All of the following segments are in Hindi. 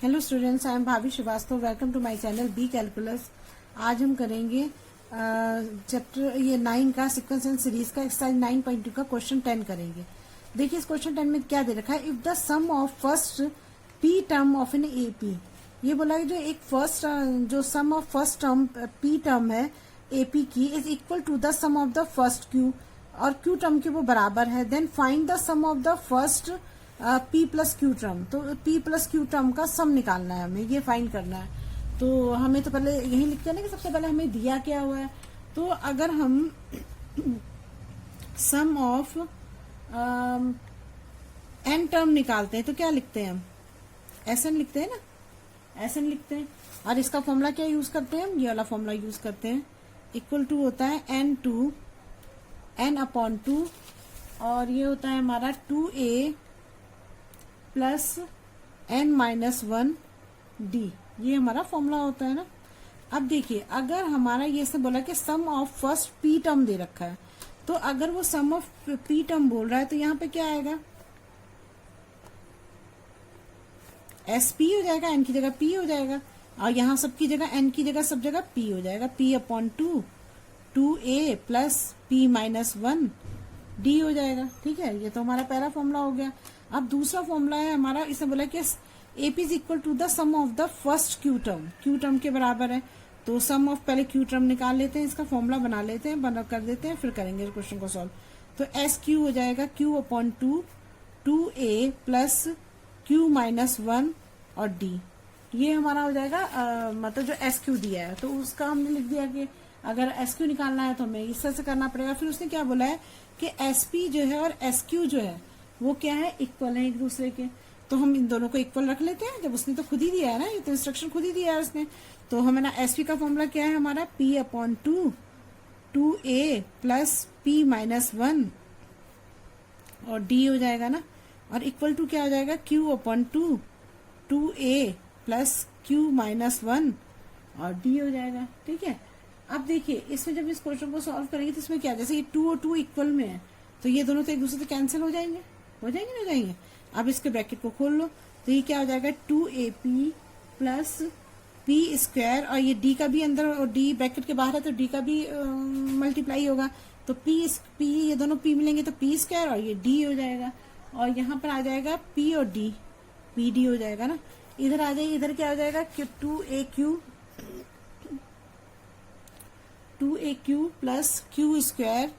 Hello students, I am Bhabhi Srivastava. Welcome to my channel B calculus. आज हम करेंगे चैप्टर ये 9 का सीक्वेंस एंड सीरीज का एक्सरसाइज 9.2 का क्वेश्चन 10 करेंगे। देखिए इस क्वेश्चन 10 में क्या दे रखा है, if the sum of first P term of an AP. ये बोला है जो एक फर्स्ट जो sum of first term P term है एपी की is equal to the sum of the first Q, और क्यू टर्म के वो बराबर है। Then find the sum of the first P plus Q term. तो पी प्लस क्यू टर्म का सम निकालना है, हमें ये फाइंड करना है। तो हमें तो पहले यही लिखते हैं ना कि सबसे पहले हमें दिया क्या हुआ है। तो अगर हम सम ऑफ एन टर्म निकालते हैं तो क्या लिखते हैं हम, एस एन लिखते हैं ना, एस एन लिखते हैं। और इसका फॉर्मूला क्या यूज करते हैं हम, ये वाला फॉर्मूला यूज करते हैं। इक्वल टू होता है एन अपॉन 2, और ये होता है हमारा 2a plus n minus 1 d, ये हमारा फॉर्मूला होता है ना। अब देखिए अगर हमारा ये से बोला कि सम ऑफ फर्स्ट पी टर्म दे रखा है, तो अगर वो सम ऑफ पी टर्म बोल रहा है तो यहाँ पे क्या आएगा, एस पी हो जाएगा, एन की जगह पी हो जाएगा, और यहाँ सबकी जगह एन की जगह सब जगह पी हो जाएगा। P upon 2a plus P minus 1 D हो जाएगा। ठीक है, ये तो हमारा पहला फॉर्मूला हो गया। अब दूसरा फॉर्मूला है हमारा, इसने बोला कि AP is equal to the sum of the first q term, q term के बराबर है। तो सम ऑफ पहले क्यू टर्म निकाल लेते हैं, इसका फॉर्मूला बना लेते हैं, बना कर देते हैं, फिर करेंगे क्वेश्चन को सॉल्व। तो एस क्यू हो जाएगा Q upon 2a plus Q minus 1 और डी, ये हमारा हो जाएगा मतलब जो एस क्यू दिया है तो उसका हमने लिख दिया कि अगर एस क्यू निकालना है तो हमें इस तरह से करना पड़ेगा। फिर उसने क्या बोला है कि एस पी जो है और एस क्यू जो है वो क्या है, इक्वल है एक दूसरे के। तो हम इन दोनों को इक्वल रख लेते हैं, जब उसने तो खुद ही दिया है ना, ये तो इंस्ट्रक्शन खुद ही दिया है उसने। तो हमें ना एस पी का फॉर्मूला क्या है हमारा, P upon 2a plus P minus 1 और डी हो जाएगा ना, और इक्वल टू क्या हो जाएगा, Q upon 2a plus Q minus 1 और डी हो जाएगा। ठीक है, अब देखिए इसमें जब इस क्वेश्चन को सॉल्व करेंगे तो इसमें क्या, जैसे ये 2 और 2 इक्वल में है तो ये दोनों तो एक दूसरे से कैंसिल हो जाएंगे, हो जाएंगे। अब इसके ब्रैकेट को खोल लो तो ये क्या हो जाएगा, 2ap प्लस पी स्क्वायर, और ये डी का भी अंदर और डी ब्रैकेट के बाहर है तो डी का भी मल्टीप्लाई होगा। तो पी ये दोनों पी मिलेंगे तो पी स्क्वायर और ये डी हो जाएगा, और यहाँ पर आ जाएगा पी और डी, पी डी हो जाएगा ना। इधर आ जाइए, इधर क्या हो जाएगा, 2a plus Q square,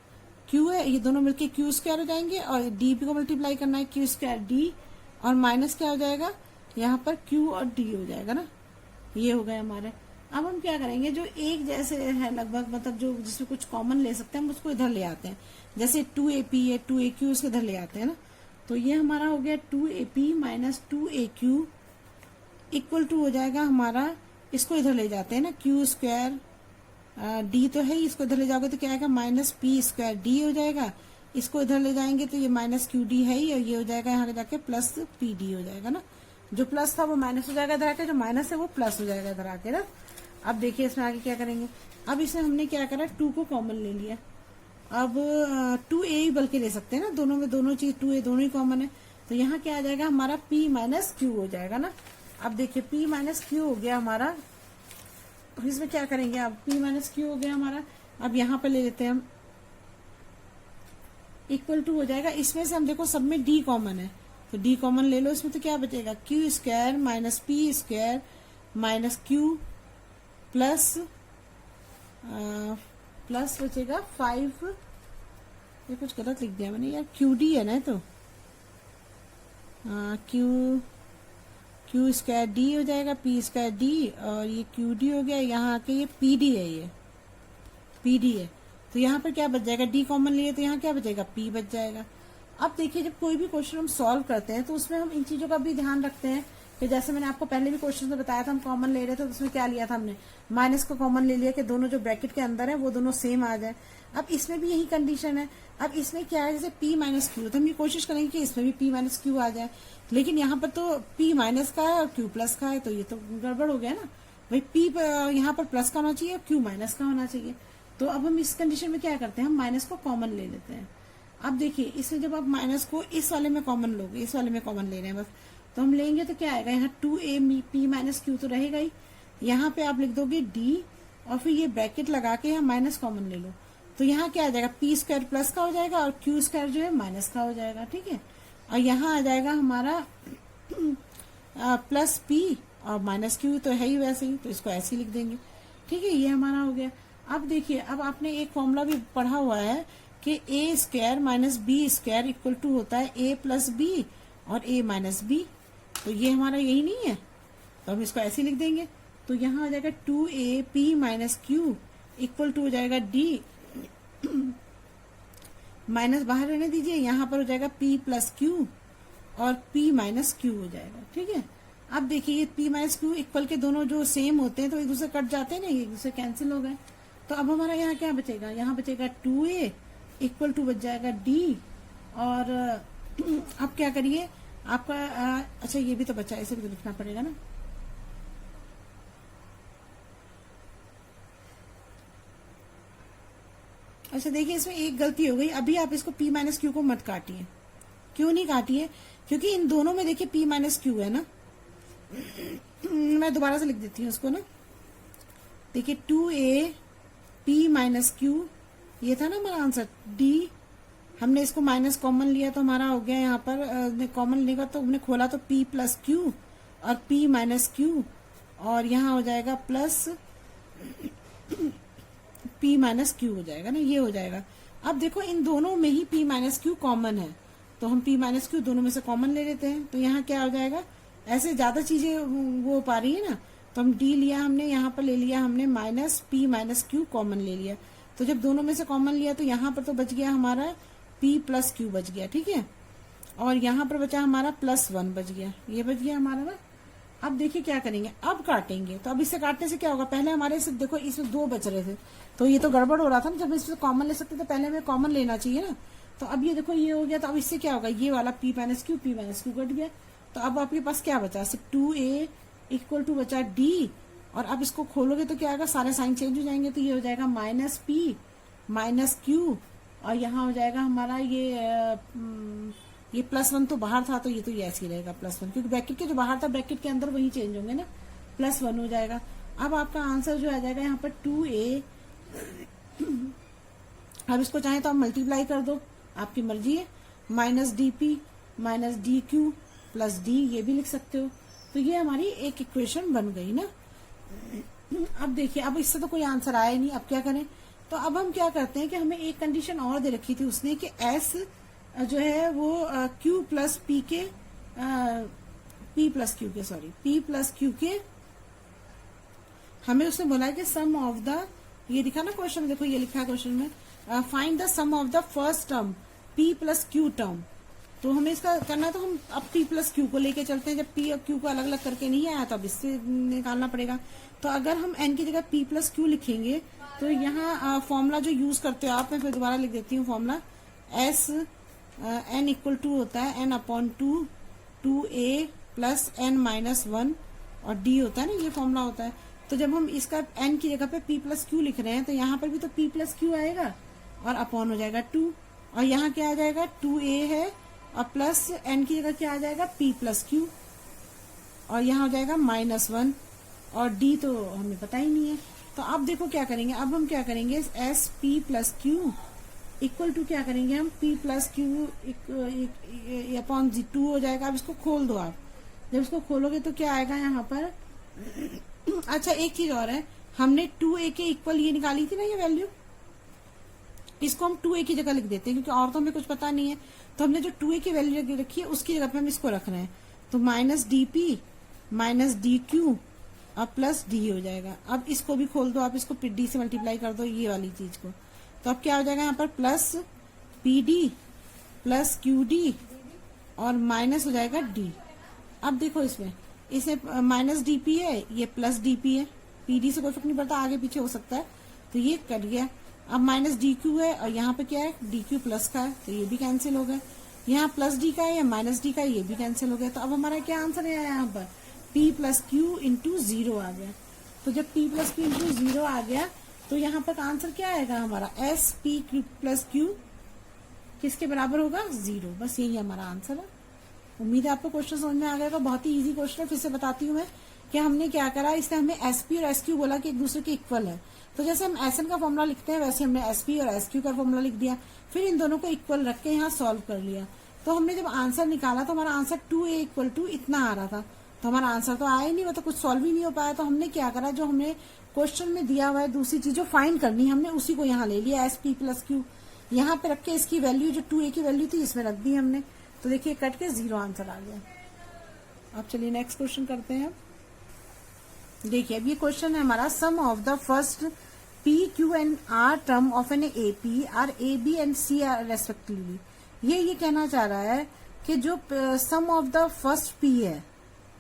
Q है ये दोनों मिलके क्यू स्क्वायर हो जाएंगे, और डी को मल्टीप्लाई करना है क्यू स्क्वायर डी, और माइनस क्या हो जाएगा यहाँ पर क्यू और डी हो जाएगा ना, ये हो गए हमारे। अब हम क्या करेंगे, जो एक जैसे है लगभग, मतलब जो जिसमें कुछ कॉमन ले सकते हैं हम उसको इधर ले आते हैं। जैसे 2ap है 2aq उसको इधर ले आते हैं ना, तो ये हमारा हो गया 2ap minus 2aq equal to हो जाएगा हमारा, इसको इधर ले जाते हैं ना, क्यू स्क्वायर डी तो है, इसको इधर ले जाओगे तो क्या आएगा, माइनस पी स्क्वायर डी हो जाएगा। इसको इधर ले जाएंगे तो ये माइनस क्यू डी है ही, और ये हो जाएगा यहाँ जाके प्लस पी डी हो जाएगा ना। जो प्लस था वो माइनस हो जाएगा इधर आके, जो माइनस है वो प्लस हो जाएगा इधर आके ना। अब देखिए इसमें आगे क्या करेंगे, अब इसमें हमने क्या करा, 2 को कॉमन ले लिया। अब 2a ही बल्कि ले सकते हैं ना, दोनों में दोनों चीज 2a दोनों ही कॉमन है, तो यहाँ क्या आ जाएगा हमारा p माइनस क्यू हो जाएगा ना। अब देखिए p माइनस क्यू हो गया हमारा, इसमें क्या करेंगे, अब p माइनस क्यू हो गया हमारा। अब यहाँ पे ले लेते हैं हम, इक्वल टू हो जाएगा, इसमें से हम देखो सब में d कॉमन है तो d कॉमन ले लो, इसमें तो क्या बचेगा, Q square minus P square minus Q plus बचेगा 5, ये कुछ गलत लिख दिया मैंने यार, क्यू डी है ना, तो क्यू स्क्वायर डी हो जाएगा, पी स्क्वायर डी, और ये क्यू डी हो गया, यहाँ आके ये पी डी है, ये पी डी है। तो यहाँ पर क्या बच जाएगा, डी कॉमन लिए तो यहाँ क्या बचेगा, पी बच जाएगा। अब देखिए जब कोई भी क्वेश्चन हम सॉल्व करते हैं तो उसमें हम इन चीजों का भी ध्यान रखते हैं कि जैसे मैंने आपको पहले भी क्वेश्चन में बताया था, हम कॉमन ले रहे थे तो उसमें क्या लिया था हमने, माइनस को कॉमन ले लिया कि दोनों जो ब्रैकेट के अंदर है वो दोनों सेम आ जाए। अब इसमें भी यही कंडीशन है। अब इसमें क्या है, जैसे p माइनस क्यू, तो हम ये कोशिश करेंगे कि इसमें भी p माइनस क्यू आ जाए, लेकिन यहाँ पर तो p माइनस का है और q प्लस का है, तो ये तो गड़बड़ हो गया ना भाई, p यहाँ पर प्लस का होना चाहिए और q माइनस का होना चाहिए। तो अब हम इस कंडीशन में क्या करते हैं, हम माइनस को कॉमन ले लेते हैं। अब देखिए इसमें जब आप माइनस को इस वाले में कॉमन लोगे, इस वाले में कॉमन ले रहे हैं बस, तो हम लेंगे तो क्या आएगा, यहाँ 2a p माइनस क्यू तो रहेगा ही, यहाँ पे आप लिख दोगे d और फिर ये ब्रैकेट लगा के यहाँ माइनस कॉमन ले लो, तो यहाँ क्या आ जाएगा, पी स्क्वायर प्लस का हो जाएगा और क्यू स्क्वायर जो है माइनस का हो जाएगा, ठीक है। और यहाँ आ जाएगा हमारा प्लस पी और माइनस क्यू तो है ही वैसे ही, तो इसको ऐसे ही लिख देंगे, ठीक है। ये हमारा हो गया। अब देखिए, अब आपने एक फॉर्मूला भी पढ़ा हुआ है कि A square minus B square equal to होता है ए प्लस बी और ए माइनस बी, तो ये हमारा यही नहीं है, तो हम इसको ऐसे ही लिख देंगे। तो यहाँ हो जाएगा 2a p minus q equal to हो जाएगा d, माइनस बाहर रहने दीजिए, यहाँ पर हो जाएगा p प्लस क्यू और p माइनस क्यू हो जाएगा, ठीक है। अब देखिए ये p माइनस क्यू इक्वल के दोनों जो सेम होते हैं तो एक दूसरे कट जाते हैं ना, एक दूसरे कैंसिल हो गए, तो अब हमारा यहाँ क्या बचेगा, यहाँ बचेगा 2a इक्वल टू बच जाएगा d। और अब क्या करिए आपका अच्छा ये भी तो बचा, इसे भी तो लिखना पड़ेगा ना। अच्छा देखिए, इसमें एक गलती हो गई, अभी आप इसको p माइनस क्यू को मत काटिए। क्यों नहीं काटिए, क्योंकि इन दोनों में देखिए p माइनस क्यू है ना। मैं दोबारा से लिख देती हूँ उसको ना। देखिए 2a p माइनस क्यू, ये था ना हमारा आंसर d, हमने इसको माइनस कॉमन लिया तो हमारा हो गया, यहाँ पर कॉमन लेगा तो हमने खोला तो p प्लस क्यू और p माइनस क्यू, और यहाँ हो जाएगा प्लस p माइनस क्यू हो जाएगा ना, ये हो जाएगा। अब देखो इन दोनों में ही p माइनस क्यू कॉमन है, तो हम p माइनस क्यू दोनों में से कॉमन ले लेते हैं, तो यहाँ क्या हो जाएगा, ऐसे ज्यादा चीजें वो हो पा रही है ना, तो हम d लिया हमने, यहाँ पर ले लिया हमने minus p minus Q common ले लिया, तो जब दोनों में से कॉमन लिया तो यहाँ पर तो बच गया हमारा p प्लस क्यू बच गया, ठीक है। और यहाँ पर बचा हमारा +1 बच गया, ये बच गया हमारा ना। अब देखिए क्या करेंगे, अब काटेंगे, तो अब इससे काटने से क्या होगा, पहले हमारे से देखो इसमें 2 बच रहे थे, तो ये तो गड़बड़ हो रहा था ना, जब इसमें कॉमन ले सकते तो पहले हमें कॉमन लेना चाहिए ना। तो अब ये देखो ये हो गया, तो अब इससे क्या होगा, ये वाला p माइनस क्यू कट गया, तो अब आपके पास क्या बचा, सिर्फ 2a इक्वल टू बचा d, और अब इसको खोलोगे तो क्या आएगा, सारे साइन चेंज हो जाएंगे, तो ये हो जाएगा माइनस p माइनस क्यू, और यहाँ हो जाएगा हमारा ये +1 तो बाहर था, तो ये ऐसे ही रहेगा +1, क्योंकि ब्रैकेट के जो बाहर था ब्रैकेट के अंदर वही चेंज होंगे ना, +1 हो जाएगा। अब आपका आंसर जो आ जाएगा यहाँ पर 2a, अब इसको चाहे तो आप मल्टीप्लाई कर दो, आपकी मर्जी है, minus dp minus dq plus d, ये भी लिख सकते हो, तो ये हमारी एक इक्वेशन बन गई ना। अब देखिए, अब इससे तो कोई आंसर आया नहीं, अब क्या करें, तो अब हम क्या करते हैं कि हमें एक कंडीशन और दे रखी थी उसने कि s जो है वो q प्लस p के p प्लस q के हमें उसने बोला कि सम ऑफ द, ये दिखा ना क्वेश्चन, देखो ये लिखा है क्वेश्चन में, find the sum of the first term p plus q term, तो हमें इसका करना, तो हम अब p प्लस q को लेके चलते हैं, जब p और q को अलग अलग करके नहीं आया तो अब इससे निकालना पड़ेगा। तो अगर हम n की जगह p प्लस q लिखेंगे तो यहाँ फॉर्मूला जो यूज करते हो आप, मैं फिर दोबारा लिख देती हूँ formula, s n equal to होता है n upon 2a plus n minus 1 और d होता है ना, ये फॉर्मूला होता है। तो जब हम इसका n की जगह पे p प्लस क्यू लिख रहे हैं तो यहाँ पर भी तो p प्लस क्यू आएगा और अपॉन हो जाएगा 2, और यहाँ क्या आ जाएगा 2a है और प्लस n की जगह क्या आ जाएगा p प्लस क्यू, और यहाँ हो जाएगा -1, और d तो हमें पता ही नहीं है। तो अब देखो क्या करेंगे, अब हम क्या करेंगे, s p plus q equal to क्या करेंगे हम, p प्लस क्यू अपॉन 2 हो जाएगा। अब इसको खोल दो आप, जब इसको खोलोगे तो क्या आएगा यहाँ पर, अच्छा एक चीज और है, हमने 2a के इक्वल ये निकाली थी ना ये वैल्यू, इसको हम 2a की जगह लिख देते हैं क्योंकि और तो हमें कुछ पता नहीं है, तो हमने जो 2a की वैल्यू रखी है उसकी जगह पे हम इसको रख रहे हैं, तो माइनस dp माइनस dq और प्लस d हो जाएगा। अब इसको भी खोल दो आप, इसको d से मल्टीप्लाई कर दो ये वाली चीज को, तो अब क्या हो जाएगा यहाँ पर प्लस pd प्लस qd और माइनस हो जाएगा d। अब देखो इसमें माइनस dp है, ये प्लस dp है, pd से कोई फर्क नहीं पड़ता, आगे पीछे हो सकता है, तो ये कट गया। अब माइनस dq है और यहाँ पे क्या है dq प्लस का है, तो ये भी कैंसिल हो गया। यहाँ प्लस d का है या माइनस d का है, ये भी कैंसिल हो गया। तो अब हमारा क्या आंसर है यहाँ पर, p प्लस क्यू इंटू 0 आ गया। तो जब p प्लस क्यू इंटू 0 आ गया तो यहाँ पर आंसर क्या आएगा हमारा, s p प्लस क्यू किसके बराबर होगा, 0। बस यही हमारा आंसर है। उम्मीद है आपको क्वेश्चन समझ में आ गया। बहुत ही इजी क्वेश्चन है, फिर से बताती हूँ मैं कि हमने क्या करा। इसने हमें एसपी और एसक्यू बोला कि एक दूसरे के इक्वल है, तो जैसे हम एसएन का फॉर्मुला लिखते हैं वैसे हमने एसपी और एसक्यू का फॉर्मुला लिख दिया, फिर इन दोनों को इक्वल रख के यहाँ सॉल्व कर लिया। तो हमने जब आंसर निकाला तो हमारा आंसर 2a इक्वल टू इतना आ रहा था, तो हमारा आंसर तो आया ही नहीं, वो तो कुछ सॉल्व ही नहीं हो पाया। तो हमने क्या करा, जो हमने क्वेश्चन में दिया हुआ है दूसरी चीज जो फाइंड करनी, हमने उसी को यहाँ ले लिया, एसपी प्लस क्यू यहाँ पे रख के इसकी वैल्यू जो 2a की वैल्यू थी इसमें रख दी हमने। तो देखिए कट के 0 आंसर आ गया। अब चलिए नेक्स्ट क्वेश्चन करते हैं। देखिए अब ये क्वेश्चन है हमारा, sum of the first P, Q and R term of an AP are AB and C are respectively. ये कहना चाह रहा है कि जो sum of the first P है,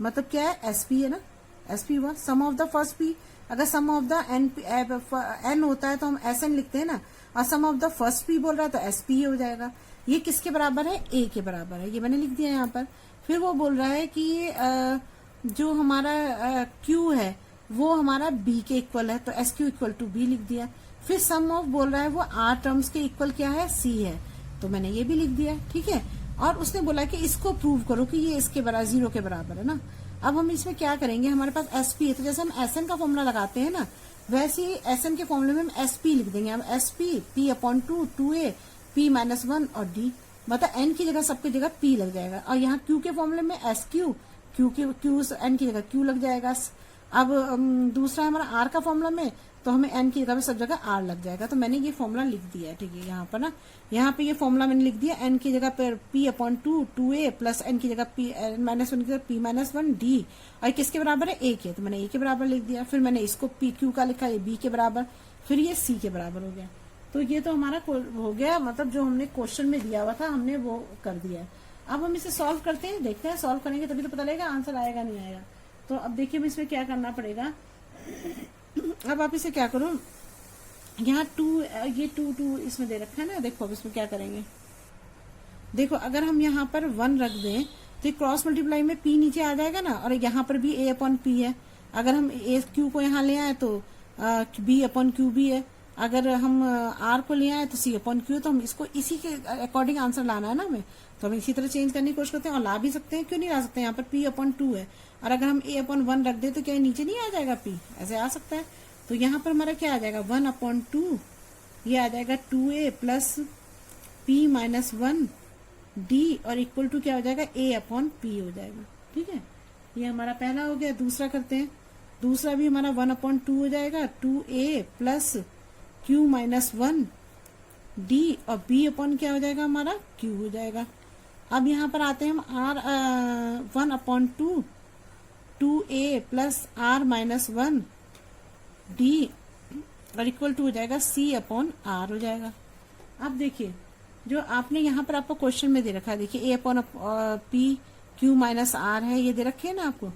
मतलब क्या है, SP है ना, SP हुआ सम ऑफ द फर्स्ट P। अगर सम ऑफ द N होता है तो हम SN लिखते हैं ना, और सम ऑफ द फर्स्ट P बोल रहा है तो SP हो जाएगा। ये किसके बराबर है, A के बराबर है, ये मैंने लिख दिया यहाँ पर। फिर वो बोल रहा है कि जो हमारा Q है वो हमारा B के इक्वल है, तो SQ इक्वल टू B लिख दिया। फिर सम ऑफ बोल रहा है वो R टर्म्स के इक्वल क्या है, C है, तो मैंने ये भी लिख दिया, ठीक है। और उसने बोला कि इसको प्रूव करो कि ये इसके बराबर 0 के बराबर है ना। अब हम इसमें क्या करेंगे, हमारे पास SP है, तो जैसे हम SN का फॉर्मूला लगाते हैं ना, वैसे ही SN के फॉर्मूले में हम SP लिख देंगे। अब SP P/2 2a P-1 और D, मतलब N की जगह सबकी जगह P लग जाएगा। और यहाँ Q के फॉर्मूले में SQ Q N की जगह Q लग जाएगा। अब दूसरा हमारा R का फॉर्मूला में, तो हमें N की जगह पे सब जगह R लग जाएगा। तो मैंने ये फॉर्मूला लिख दिया है, ठीक है। यहाँ पर ना, यहाँ पे ये फॉर्मूला मैंने लिख दिया, N की जगह पर P/2 2a प्लस N की जगह P-1 की जगह P-1 D, और किसके बराबर है, A के, तो मैंने A के बराबर लिख दिया। फिर मैंने इसको PQ का लिखा, ये B के बराबर, फिर ये C के बराबर हो गया। तो ये तो हमारा हो गया, मतलब जो हमने क्वेश्चन में दिया हुआ था हमने वो कर दिया है। अब हम इसे सॉल्व करते हैं, देखते हैं सॉल्व करेंगे तभी तो पता लगेगा आंसर आएगा नहीं आएगा। तो अब देखिए इसमें क्या करना पड़ेगा। अब आप इसे क्या करो, यहाँ 2 इसमें दे रखा है ना, देखो अब इसमें क्या करेंगे। देखो अगर हम यहाँ पर 1 रख दें तो क्रॉस मल्टीप्लाई में P नीचे आ जाएगा ना, और यहाँ पर भी A/P है। अगर हम AQ को यहाँ ले आए तो B/Q भी है। अगर हम R को ले आए तो C/Q, तो हम इसको इसी के अकॉर्डिंग आंसर लाना है ना हमें, तो हम इसी तरह चेंज करने की कोशिश करते हैं और ला भी सकते हैं, क्यों नहीं ला सकते। यहाँ पर P/2 है, और अगर हम A/1 रख दे तो क्या नीचे नहीं आ जाएगा P, ऐसे आ सकता है। तो यहाँ पर हमारा क्या आ जाएगा, 1/2, ये आ जाएगा 2a प्लस P-1 D, और इक्वल टू क्या हो जाएगा, A/P हो जाएगा, ठीक है। ये हमारा पहला हो गया। दूसरा करते हैं, दूसरा भी हमारा 1/2 हो जाएगा, 2a प्लस Q-1 D, और B/ क्या हो जाएगा हमारा, Q हो जाएगा। अब यहाँ पर आते हैं हम 1/2 2a प्लस R-1 D, और इक्वल टू हो जाएगा C/R हो जाएगा। अब देखिए जो आपने यहाँ पर आपको क्वेश्चन में दे रखा है, देखिए A/P Q-R है, ये दे रखे है ना आपको।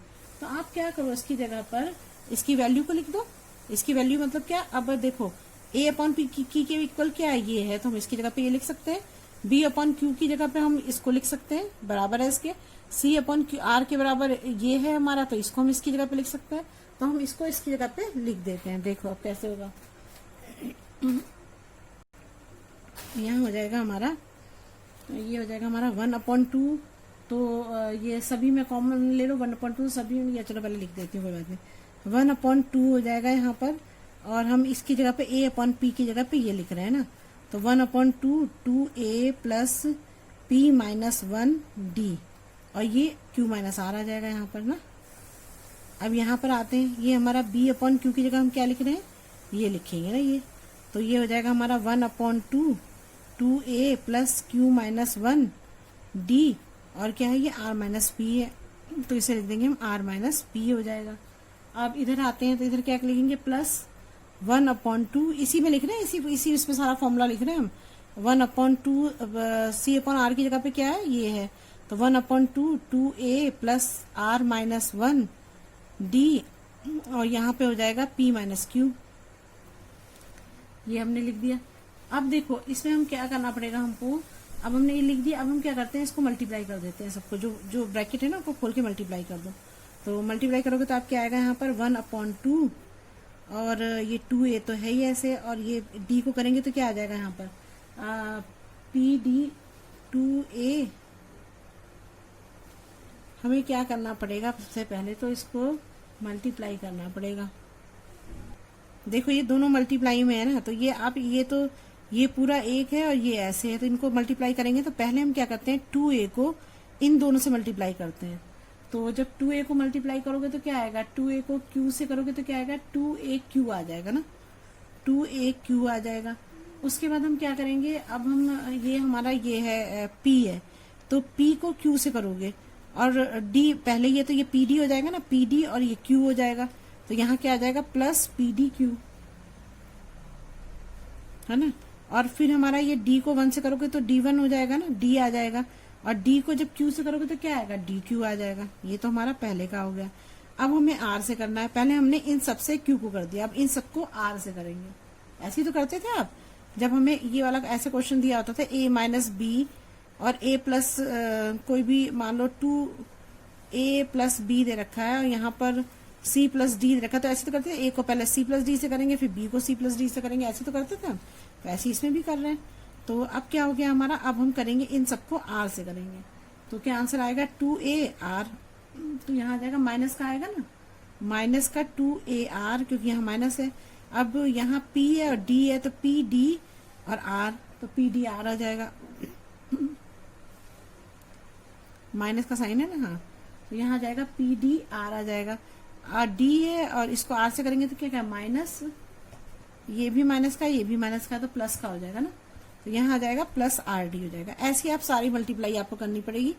तो आप क्या करो, इसकी जगह पर इसकी वैल्यू को लिख दो। इसकी वैल्यू मतलब क्या, अब देखो A/P के इक्वल क्या है, ये है, तो हम इसकी जगह पे ये लिख सकते हैं। B/Q की जगह पे हम इसको लिख सकते हैं, बराबर है इसके। C/R के बराबर ये है हमारा, तो इसको हम इसकी जगह पे लिख सकते हैं। तो हम इसको इसकी जगह पे लिख देते हैं, देखो अब कैसे होगा। यहाँ हो जाएगा हमारा, ये हो जाएगा हमारा 1/2, तो ये सभी में कॉमन ले लो, 1/2 सभी में, या चलो पहले लिख देती हूँ, कोई बात नहीं। 1/2 हो जाएगा यहाँ पर, और हम इसकी जगह पे A/P की जगह पे ये लिख रहे हैं ना, तो 1/2 2a प्लस P-1 D, और ये Q-R आ जाएगा यहाँ पर ना। अब यहाँ पर आते हैं, ये हमारा B/Q की जगह हम क्या लिख रहे हैं, ये लिखेंगे ना ये, तो ये हो जाएगा हमारा 1/2 2a प्लस Q-1 D, और क्या है ये R-P है, तो इसे लिख देंगे हम R-P हो जाएगा। अब इधर आते हैं तो इधर क्या लिखेंगे, प्लस 1/2, इसी में लिख रहे हैं, इसी इसमें सारा फॉर्मूला लिख रहे हैं हम। 1/2 C/R की जगह पे क्या है, ये है, तो 1/2 2a प्लस R-1 D, और यहाँ पे हो जाएगा P-Q, ये हमने लिख दिया। अब देखो इसमें हम क्या करना पड़ेगा हमको, अब हमने ये लिख दिया, अब हम क्या करते हैं, इसको मल्टीप्लाई कर देते हैं सबको, जो ब्रैकेट है ना उसको खोल के मल्टीप्लाई कर दो। तो मल्टीप्लाई करोगे तो आप क्या आएगा यहाँ पर 1/2, और ये 2a तो है ही ऐसे, और ये D को करेंगे तो क्या आ जाएगा यहाँ पर, PD 2a हमें क्या करना पड़ेगा, सबसे पहले तो इसको मल्टीप्लाई करना पड़ेगा। देखो ये दोनों मल्टीप्लाई में है ना, तो ये आप ये पूरा एक है और ये ऐसे है, तो इनको मल्टीप्लाई करेंगे तो पहले हम क्या करते हैं 2a को इन दोनों से मल्टीप्लाई करते हैं। तो जब 2a को मल्टीप्लाई करोगे तो क्या आएगा, 2a को q से करोगे तो क्या आएगा, 2aq आ जाएगा ना, 2aq आ जाएगा। उसके बाद हम क्या करेंगे, अब हम ये हमारा ये है p है, तो p को q से करोगे और d पहले ये तो ये pd हो जाएगा ना, pd और ये q हो जाएगा, तो यहाँ क्या आ जाएगा प्लस pdq, है ना। और फिर हमारा ये d को 1 से करोगे तो d1 हो जाएगा ना, d आ जाएगा, और d को जब q से करोगे तो क्या आएगा, dq आ जाएगा। ये तो हमारा पहले का हो गया। अब हमें r से करना है, पहले हमने इन सबसे q को कर दिया, अब इन सबको r से करेंगे। ऐसे ही तो करते थे आप, जब हमें ये वाला ऐसे क्वेश्चन दिया होता था a माइनस बी और a प्लस कोई भी मान लो 2a प्लस b दे रखा है और यहाँ पर c प्लस d दे रखा है, तो ऐसे तो करते थे, a को पहले c प्लस d से करेंगे फिर b को c प्लस d से करेंगे, ऐसे तो करते थे हम, तो ऐसे इसमें भी कर रहे हैं। तो अब क्या हो गया हमारा, अब हम करेंगे इन सबको r से करेंगे, तो क्या आंसर आएगा 2ar, तो यहाँ आ जाएगा माइनस का आएगा ना, माइनस का 2ar, क्योंकि यहाँ माइनस है। अब यहाँ p है और d है, तो pd और r, तो pdr आ जाएगा, माइनस का साइन है ना, हाँ, तो यहाँ आ जाएगा pdr आ जाएगा। और d है और इसको r से करेंगे तो क्या क्या माइनस, ये भी माइनस का ये भी माइनस का, तो प्लस का हो जाएगा ना, तो यहाँ आ जाएगा प्लस rd हो जाएगा। ऐसी आप सारी मल्टीप्लाई आपको करनी पड़ेगी।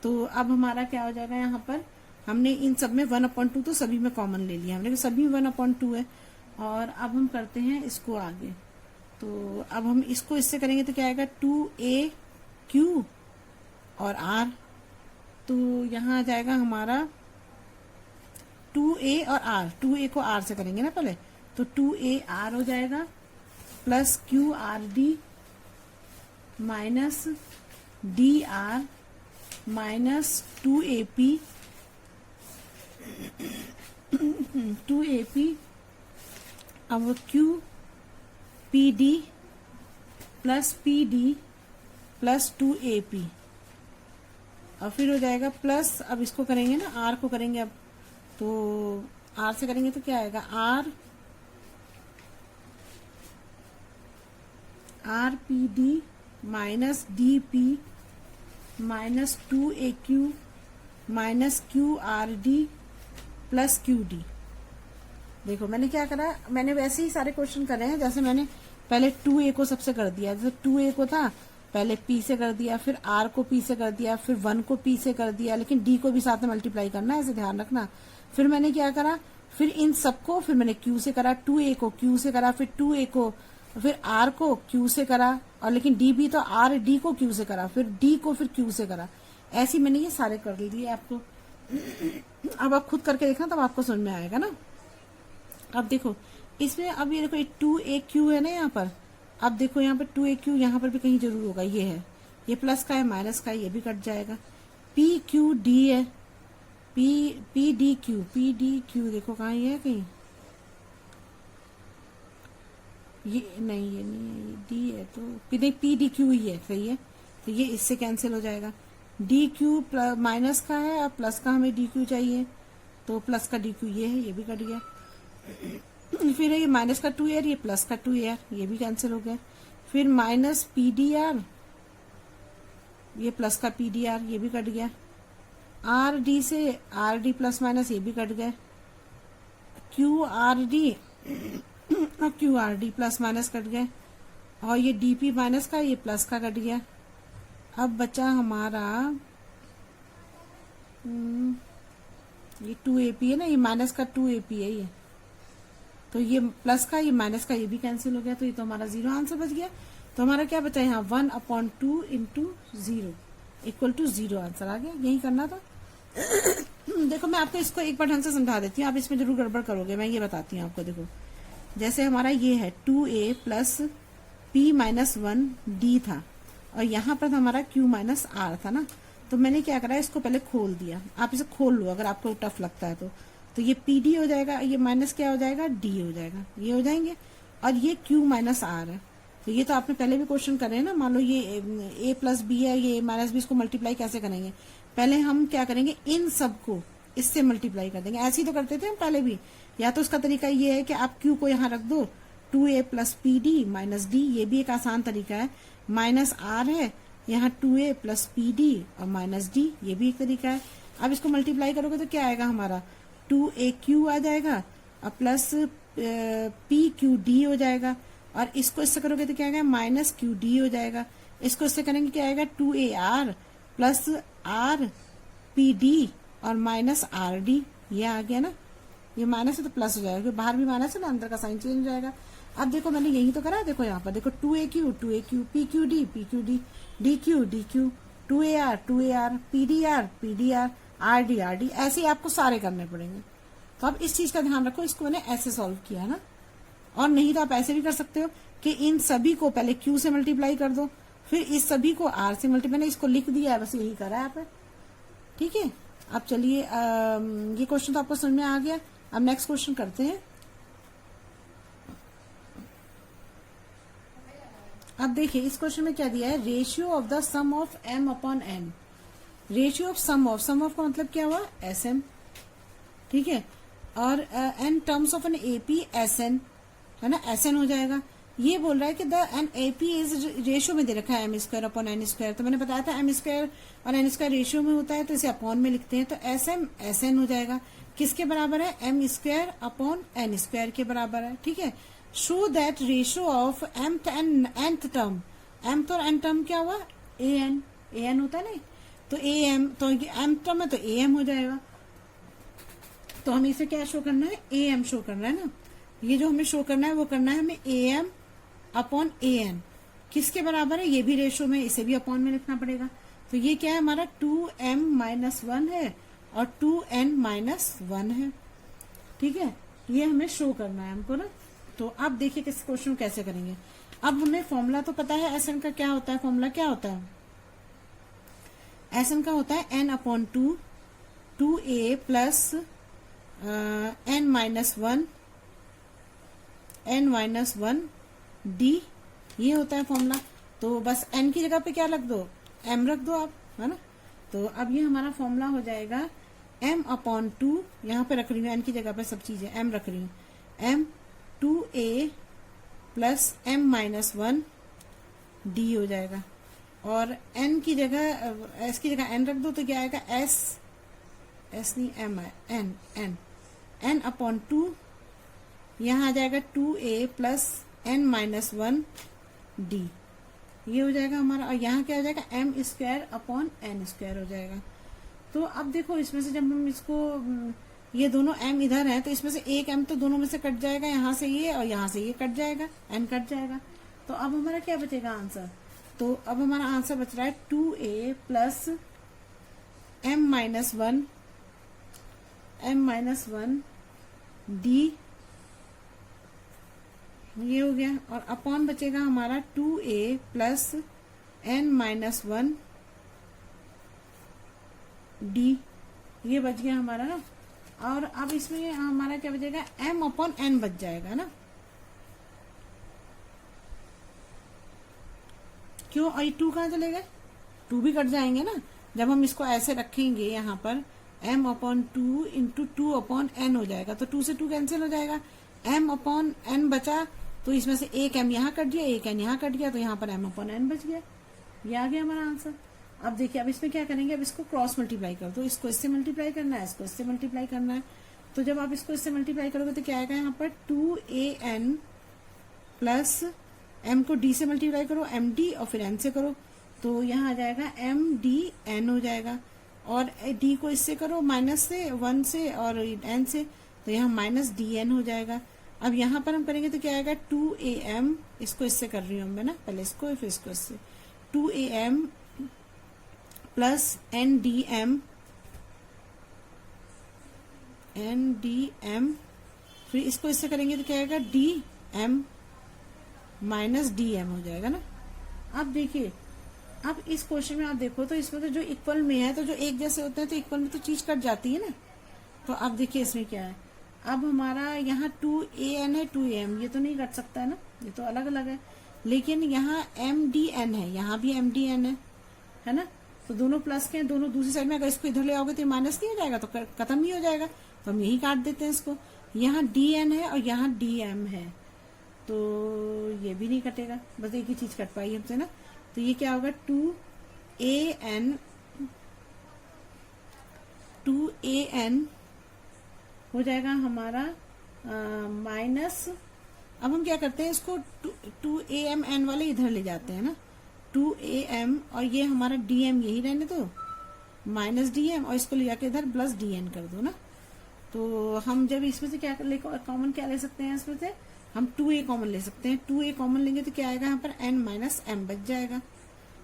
तो अब हमारा क्या हो जाएगा, यहाँ पर हमने इन सब में 1/2 तो सभी में कॉमन ले लिया हमने, सभी में 1/2 है। और अब हम करते हैं इसको आगे, तो अब हम इसको इससे करेंगे तो क्या आएगा 2aq और r, तो यहाँ आ जाएगा हमारा 2a और r, 2a को r से करेंगे ना पहले, तो 2ar हो जाएगा plus qrd minus dr minus 2ap 2ap, अब qpd plus pd plus 2ap, और फिर हो जाएगा प्लस, अब इसको करेंगे ना r को करेंगे, अब तो r से करेंगे तो क्या आएगा rpd minus dp minus 2aq minus qrd plus qd। देखो मैंने क्या करा, मैंने वैसे ही सारे क्वेश्चन करे हैं, जैसे मैंने पहले 2a को सबसे कर दिया, जैसे 2a को था पहले p से कर दिया, फिर r को p से कर दिया, फिर 1 को p से कर दिया, लेकिन d को भी साथ में मल्टीप्लाई करना है, ऐसे ध्यान रखना। फिर मैंने क्या करा, फिर इन सबको फिर मैंने q से करा, 2a को q से करा, फिर 2a को, फिर r को q से करा, और लेकिन d भी तो r d को q से करा, फिर d को फिर q से करा, ऐसी मैंने ये सारे कर दिए आपको। अब आप खुद करके देखना तब आपको समझ में आएगा ना। अब देखो इसमें, अब ये देखो 2aq है ना यहाँ पर, अब देखो यहाँ पर 2aq यहाँ पर भी कहीं जरूर होगा, ये है, ये प्लस का है माइनस का है, ये भी कट जाएगा। pqd है, pdq देखो कहाँ ये है, कहीं ये नहीं, ये नहीं है, ये d है, तो नहीं pdq ही है, सही है, तो ये इससे कैंसिल हो जाएगा। dq माइनस का है और प्लस का हमें dq चाहिए, तो प्लस का dq ये है, ये भी कट गया। फिर है ये माइनस का 2ar, ये प्लस का 2ar, ये भी कैंसिल हो गया। फिर माइनस pdr, ये प्लस का pdr, ये भी कट गया। rd से rd प्लस माइनस ये भी कट गया। qrd qrd plus minus cut गए, और ये dp माइनस का, ये प्लस का कट गया। अब बचा हमारा ये 2ap है ना, ये माइनस का 2ap है ये, तो ये प्लस का ये माइनस का ये भी कैंसिल हो गया, तो ये तो हमारा 0 आंसर बच गया। तो हमारा क्या बचा यहाँ 1/2 इंटू 0 इक्वल टू 0 आंसर आ गया, यही करना था। देखो मैं आपको इसको एक बार ढंग से समझा देती हूँ, आप इसमें जरूर गड़बड़ करोगे, मैं ये बताती हूँ आपको। देखो जैसे हमारा ये है 2a plus p minus 1 d था, और यहाँ पर हमारा q माइनस r था ना, तो मैंने क्या करा, इसको पहले खोल दिया। आप इसे खोल लो अगर आपको टफ लगता है तो ये pd हो जाएगा, ये माइनस क्या हो जाएगा d हो जाएगा, ये हो जाएंगे, और ये q माइनस r है। तो ये तो आपने पहले भी क्वेश्चन करे हैं ना, मान लो ये a प्लस बी है, ये a माइनस बी, इसको मल्टीप्लाई कैसे करेंगे, पहले हम क्या करेंगे, इन सबको इससे मल्टीप्लाई कर देंगे। ऐसे ही तो करते थे हम पहले भी। या तो उसका तरीका ये है कि आप क्यू को यहाँ रख दो, 2a plus P D minus D, ये भी एक आसान तरीका है। माइनस आर है, यहाँ 2a प्लस पी डी और माइनस डी, ये भी एक तरीका है। अब इसको मल्टीप्लाई करोगे तो क्या आएगा हमारा, 2aq आ जाएगा और प्लस पी क्यू डी हो जाएगा। और इसको इससे करोगे तो क्या आएगा, माइनस क्यू डी हो जाएगा। इसको इससे करेंगे क्या आएगा, 2ar plus R P D और माइनस आर डी, ये आ गया ना। ये माइनस है तो प्लस हो जाएगा, क्योंकि बाहर भी माइनस है ना, अंदर का साइन चेंज हो जाएगा। अब देखो मैंने यही तो करा, देखो यहाँ पर देखो 2aq P Q D D Q 2ar P D R R D, ऐसे ही आपको सारे करने पड़ेंगे। तो अब इस चीज का ध्यान रखो, इसको मैंने ऐसे सॉल्व किया है ना। और नहीं तो आप ऐसे भी कर सकते हो कि इन सभी को पहले क्यू से मल्टीप्लाई कर दो, फिर इस सभी को आर से मल्टीप्लाई, मैंने इसको लिख दिया है, बस यही करा है आपने। ठीक है, अब चलिए ये क्वेश्चन तो आपको समझ में आ गया। अब नेक्स्ट क्वेश्चन करते हैं। अब देखिए इस क्वेश्चन में क्या दिया है, ratio of the sum of m upon n। Ratio of sum of का मतलब क्या हुआ, sm। ठीक है, और n terms of an AP sn है ना, sn हो जाएगा। ये बोल रहा है कि the an AP is ratio में दे रखा है m square upon n square. तो मैंने बताया था m स्क्वायर और n स्क्वायर रेशियो में होता है, तो इसे अपॉन में लिखते हैं। तो sm sn हो जाएगा, किसके बराबर है, m square upon n square के बराबर है। ठीक है, show that ratio of mth and nth term, mth और n टर्म क्या हुआ, an होता है ना, तो am, तो m टर्म है तो am हो जाएगा। तो हमें इसे क्या शो करना है, am शो करना है ना। ये जो हमें शो करना है वो करना है हमें am अपॉन an, किसके बराबर है, ये भी रेशियो में, इसे भी अपॉन में लिखना पड़ेगा। तो ये क्या है हमारा 2m माइनस 1 है और 2n माइनस 1 है। ठीक है, ये हमें शो करना है हमको ना। तो अब देखिए किस क्वेश्चन कैसे करेंगे। अब हमें फॉर्मूला तो पता है, एसएन का क्या होता है, फॉर्मूला क्या होता है, एसएन का होता है n upon 2a plus n minus 1 d, ये होता है फॉर्मूला। तो बस n की जगह पे क्या रख दो, m रख दो आप, है ना। तो अब ये हमारा फॉर्मूला हो जाएगा m अपॉन 2, यहाँ पे रख रही हूँ n की जगह पे सब चीजें m रख रही हूँ, m 2a plus m minus 1 d हो जाएगा। और n की जगह s की जगह n रख दो तो क्या आएगा, s नहीं m है, n अपॉन 2, यहाँ आ जाएगा 2a plus n minus 1 d, ये हो जाएगा हमारा। और यहाँ क्या हो जाएगा, m square upon n square हो जाएगा। तो अब देखो इसमें से जब हम इसको, ये दोनों m इधर है तो इसमें से एक m तो दोनों में से कट जाएगा, यहाँ से ये और यहाँ से ये कट जाएगा, n कट जाएगा। तो अब हमारा क्या बचेगा आंसर, तो अब हमारा आंसर बच रहा है 2a plus m minus 1 d, ये हो गया। और अपॉन बचेगा हमारा 2a plus n minus 1 d, ये बच गया हमारा ना। और अब इसमें हमारा क्या बचेगा, m अपॉन n बच जाएगा ना। क्यों, और 2 कहाँ चले गए, 2 भी कट जाएंगे ना जब हम इसको ऐसे रखेंगे यहाँ पर, m upon 2 into 2 upon n हो जाएगा। तो 2 से 2 कैंसिल हो जाएगा, m अपॉन n बचा, तो इसमें से एक m यहाँ कट गया, एक n यहाँ कट गया, तो यहाँ पर m अपॉन n बच गया। ये आ गया हमारा आंसर। अब देखिए अब इसमें क्या करेंगे, अब इसको क्रॉस मल्टीप्लाई कर दो, इसको इससे मल्टीप्लाई करना है, इसको इससे मल्टीप्लाई करना है। तो जब आप इसको इससे मल्टीप्लाई करोगे तो क्या आएगा, यहाँ पर 2an प्लस m को d से मल्टीप्लाई करो, md, और फिर n से करो, तो यहाँ आ जाएगा mdn हो जाएगा। और d को इससे करो माइनस से 1 से और n से, तो यहाँ माइनस dn हो जाएगा। अब यहाँ पर हम करेंगे तो क्या आएगा, 2am, इसको इससे कर रही हूँ मैं ना, पहले इसको फिर इसको इससे, 2am प्लस ndm, फिर इसको इससे करेंगे तो क्या आएगा, dm माइनस dm हो जाएगा ना। अब देखिए अब इस क्वेश्चन में आप देखो तो इसमें तो जो इक्वल में है, तो जो एक जैसे होते हैं तो इक्वल में तो चीज कट जाती है ना। तो अब देखिए इसमें क्या है, अब हमारा यहाँ 2an है, 2am, ये तो नहीं कट सकता है ना, ये तो अलग अलग है। लेकिन यहाँ mdn है, यहाँ भी mdn है ना। तो दोनों प्लस के हैं, दोनों दूसरी साइड में अगर इसको इधर ले आओगे तो माइनस नहीं हो जाएगा, तो खत्म ही हो जाएगा, तो हम यही काट देते हैं इसको। यहाँ dn है और यहाँ dm है, तो ये भी नहीं कटेगा, बस एक ही चीज कट पाई हमसे ना। तो ये क्या होगा 2an हो जाएगा हमारा माइनस। अब हम क्या करते हैं, इसको 2am वाले इधर ले जाते हैं ना, 2am और ये हमारा dm यही रहने दो, माइनस dm, और इसको ले जाके इधर प्लस dn कर दो ना। तो हम जब इसमें से क्या कॉमन क्या ले सकते हैं, इसमें से हम 2a कॉमन ले सकते हैं। 2a कॉमन लेंगे तो क्या आएगा यहाँ पर n माइनस m बच जाएगा,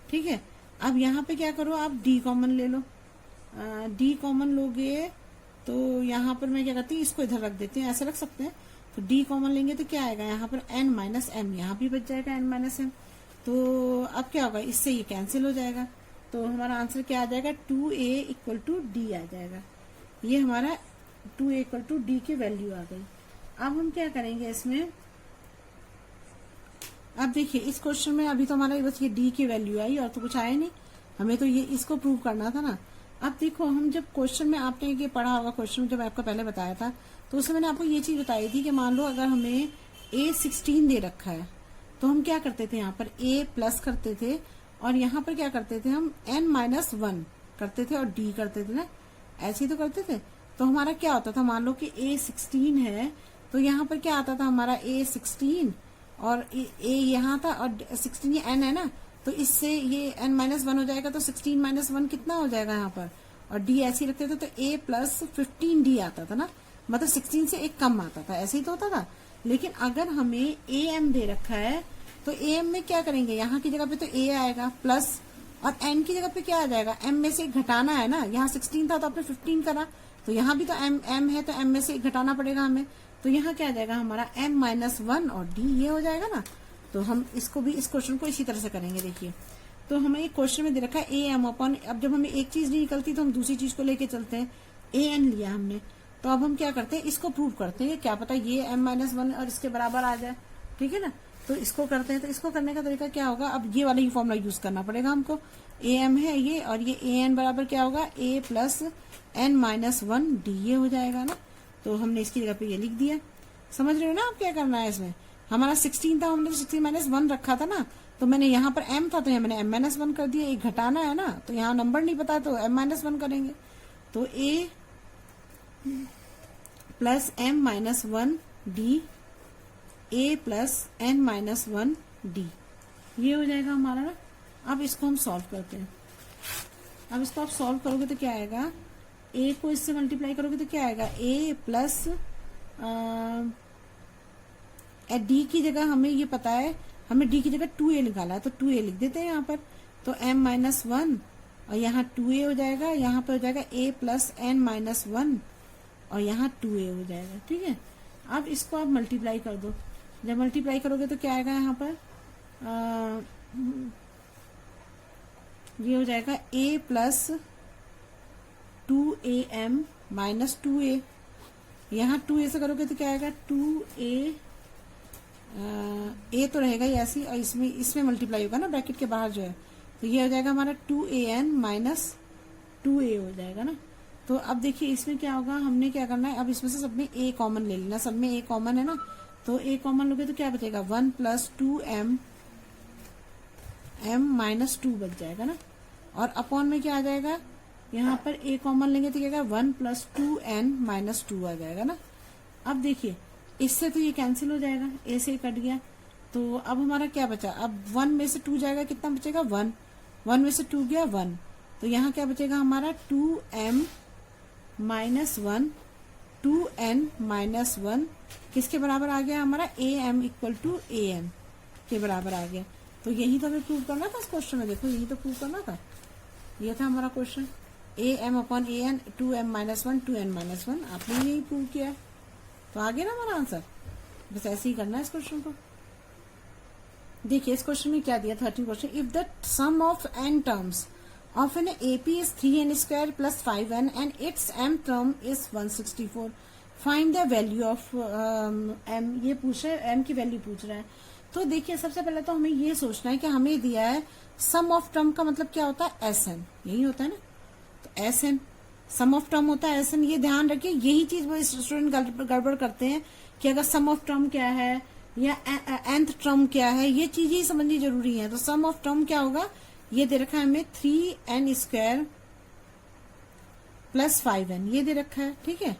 ठीक है। अब यहाँ पे क्या करो, आप d कॉमन ले लो, d कॉमन लोगे तो यहाँ पर मैं क्या करती हूँ, इसको इधर रख देती हूँ, ऐसे रख सकते हैं। तो d कॉमन लेंगे तो क्या आएगा यहाँ पर n माइनस m, यहाँ भी बच जाएगा n माइनस m। तो अब क्या होगा, इससे ये कैंसिल हो जाएगा, तो हमारा आंसर क्या आ जाएगा 2a इक्वल टू डी आ जाएगा। ये हमारा 2a इक्वल टू डी की वैल्यू आ गई। अब हम क्या करेंगे इसमें, अब देखिए इस क्वेश्चन में अभी तो हमारा बस ये डी की वैल्यू आई और तो कुछ आया नहीं, हमें तो ये इसको प्रूव करना था ना। अब देखो हम जब क्वेश्चन में, आपने ये पढ़ा होगा क्वेश्चन में, जब आपको पहले बताया था तो उसमें मैंने आपको ये चीज बताई थी कि मान लो अगर हमें a16 दे रखा है तो हम क्या करते थे, यहाँ पर a प्लस करते थे और यहाँ पर क्या करते थे, हम n माइनस 1 करते थे और d करते थे ना, ऐसे ही तो करते थे। तो हमारा क्या होता था, मान लो कि a16 है तो यहाँ पर क्या आता था हमारा a16 और a यहाँ था और 16 ये n है ना, तो इससे ये n माइनस 1 हो जाएगा, तो 16 माइनस 1 कितना हो जाएगा यहाँ पर, और d ऐसे ही रखते थे तो a प्लस 15d आता था ना, मतलब 16 से एक कम आता था, ऐसे ही तो होता था। लेकिन अगर हमें am दे रखा है तो am में क्या करेंगे, यहाँ की जगह पे तो a आएगा प्लस, और n की जगह पे क्या आ जाएगा, m में से घटाना है ना, यहाँ 16 था तो आपने 15 करा, तो यहाँ भी तो m है तो m में से घटाना पड़ेगा हमें, तो यहाँ क्या आ जाएगा हमारा m माइनस 1 और d ये हो जाएगा ना। तो हम इसको भी, इस क्वेश्चन को इसी तरह से करेंगे। देखिए तो हमें एक क्वेश्चन में दे रखा है am अपॉन, अब जब हमें एक चीज नहीं निकलती तो हम दूसरी चीज को लेके चलते हैं, an लिया हमने, तो अब हम क्या करते हैं, इसको प्रूव करते हैं, क्या पता ये m माइनस 1 और इसके बराबर आ जाए, ठीक है ना। तो इसको करते हैं, तो इसको करने का तरीका क्या होगा, अब ये वाला ही फॉर्मूला यूज करना पड़ेगा हमको, am है ये और ये an बराबर क्या होगा a plus n minus 1 d ये हो जाएगा ना। तो हमने इसकी जगह पे ये लिख दिया, समझ रहे हो ना आप क्या करना है इसमें। हमारा 16 था, हमने 16 माइनस 1 रखा था ना, तो मैंने यहाँ पर m था तो यहाँ मैंने m माइनस 1 कर दिया, एक घटाना है ना, तो यहाँ नंबर नहीं पता तो m माइनस 1 करेंगे, तो a plus m minus 1 d a plus n minus 1 d ये हो जाएगा हमारा ना। अब इसको हम सॉल्व करते हैं, अब इसको आप सॉल्व करोगे तो क्या आएगा, a को इससे मल्टीप्लाई करोगे तो क्या आएगा, a प्लस d की जगह हमें ये पता है, हमें d की जगह 2a निकाला है तो 2a लिख देते हैं यहाँ पर, तो m माइनस 1 और यहाँ 2a हो जाएगा, यहाँ पे हो जाएगा a प्लस n माइनस 1 और यहाँ 2a हो जाएगा, ठीक है। अब इसको आप मल्टीप्लाई कर दो, जब मल्टीप्लाई करोगे तो क्या आएगा यहाँ पर, ये हो जाएगा a plus 2am minus 2a, यहाँ 2a से करोगे तो क्या आएगा 2a, a तो रहेगा ही ऐसी, और इसमें मल्टीप्लाई होगा ना ब्रैकेट के बाहर जो है, तो ये हो जाएगा हमारा 2an माइनस 2a हो जाएगा ना। तो अब देखिए इसमें क्या होगा, हमने क्या करना है, अब इसमें से सब में a कॉमन ले लेना, सब में a कॉमन है ना, तो a कॉमन लोगे तो क्या बचेगा 1 प्लस 2m माइनस 2 बच जाएगा ना, और अपॉन में क्या आ जाएगा, यहाँ पर a कॉमन लेंगे तो क्या 1 प्लस 2n माइनस 2 आ जाएगा ना। अब देखिए इससे तो ये कैंसिल हो जाएगा, a से कट गया, तो अब हमारा क्या बचा, अब 1 में से 2 जाएगा, कितना बचेगा 1, 1 में से 2 गया 1, तो यहाँ क्या बचेगा हमारा 2m माइनस 1, 2n माइनस 1 किसके बराबर आ गया हमारा, am इक्वल टू an के बराबर आ गया। तो यही तो हमें प्रूव करना था इस क्वेश्चन में, देखो यही तो प्रूव करना था, ये था हमारा question, am upon an 2m minus 1 2n minus 1, आपने यही प्रूव किया है, तो आ गया ना हमारा आंसर। बस ऐसे ही करना है इस क्वेश्चन को। देखिए इस क्वेश्चन में क्या दिया, 13 question, if the sum of n terms of an AP is 3n square plus 5n and its m term is 164, find the value of m, ये पूछ रहा है, m की वैल्यू पूछ रहा है। तो देखिए सबसे पहले तो हमें ये सोचना है कि हमें दिया है सम ऑफ टर्म का मतलब क्या होता है एस एन, यही होता है ना। तो S N sum of term होता है एस एन, ये ध्यान रखिए। यही चीज वो स्टूडेंट गड़बड़ करते हैं कि अगर सम ऑफ टर्म क्या है या nth टर्म क्या है, ये चीज ही समझनी जरूरी है। तो सम ऑफ टर्म क्या होगा, ये दे रखा है हमें 3n² प्लस 5n, ये दे रखा है, ठीक है।